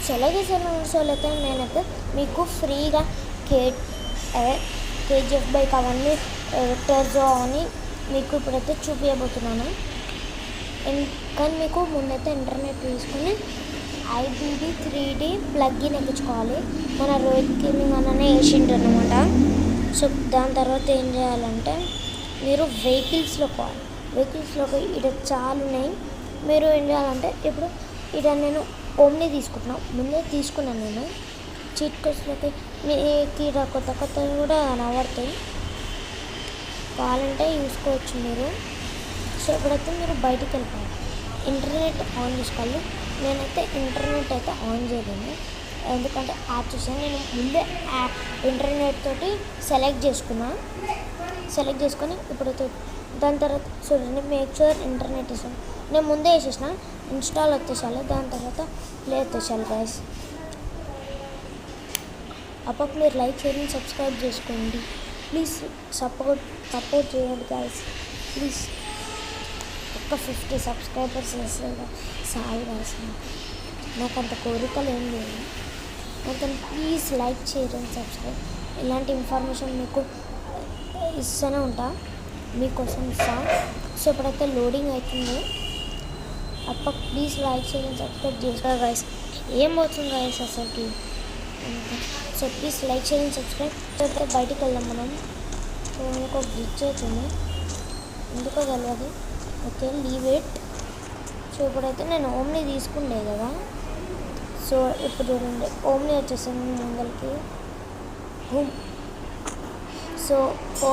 Select చేసిన వాళ్ళు అయితే నేనైతే మీకు ఫ్రీగా కేజీఎఫ్ బైక్ అవన్నీ టర్జో అని మీకు ఇప్పుడైతే చూపించబోతున్నాను. కానీ మీకు ముందైతే ఇంటర్నెట్ తీసుకుని IBD 3D ప్లగ్ఇన్ ఎక్కించుకోవాలి. మన రోహిత్ గేమింగ్ అన్ననే వేసిండు అనమాట. సో దాని తర్వాత ఏం చేయాలంటే మీరు వెహికల్స్లోకి ఇక్కడ చాలా ఉన్నాయి. మీరు ఏం చేయాలంటే ఇప్పుడు ఇక్కడ నేను ఓమ్ని ముందే తీసుకున్నాను నేను. చీట్ కోడ్స్లోకి మీకు ఇక్కడ కొత్త కూడా కనబడతాయి, కావాలంటే చూసుకోవచ్చు మీరు. సో ఇప్పుడైతే మీరు బయటికి వెళ్ళిపోవాలి, ఇంటర్నెట్ ఆన్ చేసుకోవాలి. నేనైతే ఇంటర్నెట్ అయితే ఆన్ చేయలేను, ఎందుకంటే యాప్ చూసాను. నేను ముందే ఇంటర్నెట్ తోటి సెలెక్ట్ చేసుకొని ఇప్పుడైతే దాని తర్వాత చూడండి, మేక్ షూర్ ఇంటర్నెట్ ఇస్తాను. నేను ముందే వేసేసిన, ఇన్స్టాల్ వచ్చేసాలి, దాని తర్వాత ప్లే వచ్చేసాలి గైస్. అప్పటికి మీరు లైక్ చేయండి, సబ్స్క్రైబ్ చేసుకోండి ప్లీజ్. సపోర్ట్ చేయండి గైస్ ప్లీజ్. ఒక్క 50 సబ్స్క్రైబర్స్ వేస్తే చాలు గైస్. నాకు అంత కోరికలు ఏం లేవు, మొత్తం ప్లీజ్ లైక్ చేయండి, సబ్స్క్రైబ్. ఇలాంటి ఇన్ఫర్మేషన్ మీకు ఇస్తూనే ఉంటా, మీకోసం ఇస్తా. సో ఇప్పుడైతే లోడింగ్ అవుతుంది. ప్లీజ్ లైక్ చేయండి, సబ్స్క్రైబ్ చేసుకో గైస్. ఏం పోతుంది గైస్ అసలుకి. సో ప్లీజ్ లైక్ చేయండి, సబ్స్క్రైబ్. అయితే బయటికి వెళ్దాం మనం. సో ఇంకో గ్లిచ్ అవుతుంది, ఎందుకో తెలియదు. Okay, leave it. సో ఇప్పుడైతే నేను ఓమ్ని తీసుకుండే కదా. సో ఇప్పుడు చూడండి, ఓమ్ని వచ్చేసాను ముందరికి. సో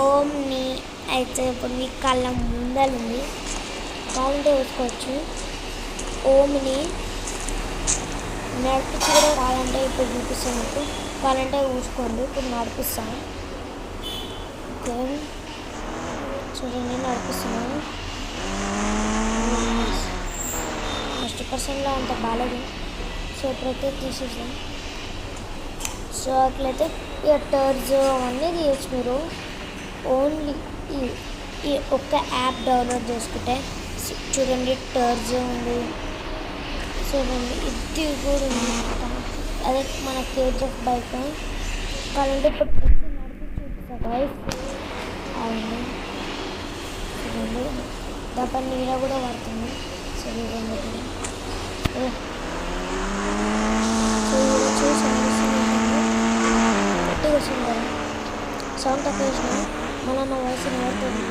ఓమ్ని అయితే ఇప్పుడు మీ కళ్ళ ముందలుంది, కావాలంటే వేసుకోవచ్చు. ఓమ్ని నడిపించి కూడా కావాలంటే ఇప్పుడు చూపిస్తాను మీకు, కావాలంటే చూసుకోండి. ఇప్పుడు నడిపిస్తాను. ఓకే చూడండి, నడిపిస్తున్నాను. 50%లో అంత బాగాలేదు. సో ఇప్పుడైతే తీసేసాం. సో అట్లయితే ఇక టర్జ్ అవన్నీ తీయచ్చు మీరు. ఓన్లీ ఈ ఒక్క యాప్ డౌన్లోడ్ చేసుకుంటే చూడండి, టర్జ్ ఉంది, చూడండి ఇది కూడా ఉంది. అదే మన కేజీఎఫ్ బైక్. కావాలంటే ఇప్పుడు నడిపి చూపిస్తా గైస్. అవును చూడండి, దానిపై నీడ కూడా పడుతుంది. సో చూడండి, గట్టిగా వస్తుంది కదా, సౌండ్ తక్కువ వేసిన మళ్ళీ నా వాయిస్ నిలబడుతుంది.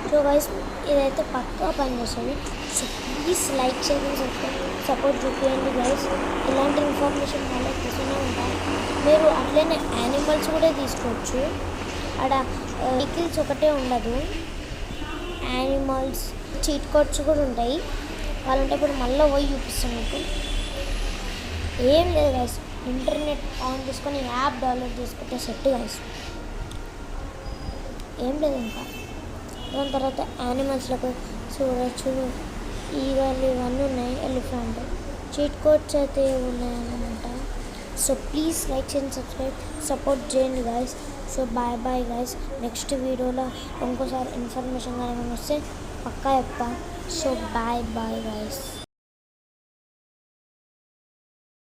సో గైస్ ఇదైతే పక్కా పనిచేస్తుంది. సో ప్లీజ్ లైక్ చేయండి, సపోర్ట్ చూపించండి గైస్. ఇలాంటి ఇన్ఫర్మేషన్ వాళ్ళకి తీసుకునే ఉంటాయి. మీరు అట్లనే యానిమల్స్ కూడా తీసుకోవచ్చు. అక్కడ వెహికల్స్ ఒకటే ఉండదు, యానిమల్స్ చీట్ కోడ్స్ కూడా ఉంటాయి. వాళ్ళంటే ఇప్పుడు మళ్ళీ పోయి చూపిస్తాను మీకు. ఏం లేదు గైస్, ఇంటర్నెట్ ఆన్ చేసుకొని యాప్ డౌన్లోడ్ చేసుకుంటే సెట్ గైస్. ఏం లేదు ఇంకా. దాని తర్వాత యానిమల్స్లకు చూడవచ్చు, ఈగలు ఇవన్నీ ఉన్నాయి, ఎలిఫెంట్. చీట్ కోడ్స్ అయితే ఉన్నాయన్నమాట. సో ప్లీజ్ లైక్ చేయండి, సపోర్ట్ చేయండి guys. So bye guys. Next వీడియోలో ఇంకోసారి ఇన్ఫర్మేషన్ కానీ ఏమైనా వస్తే పక్కా చెప్తా. So bye guys.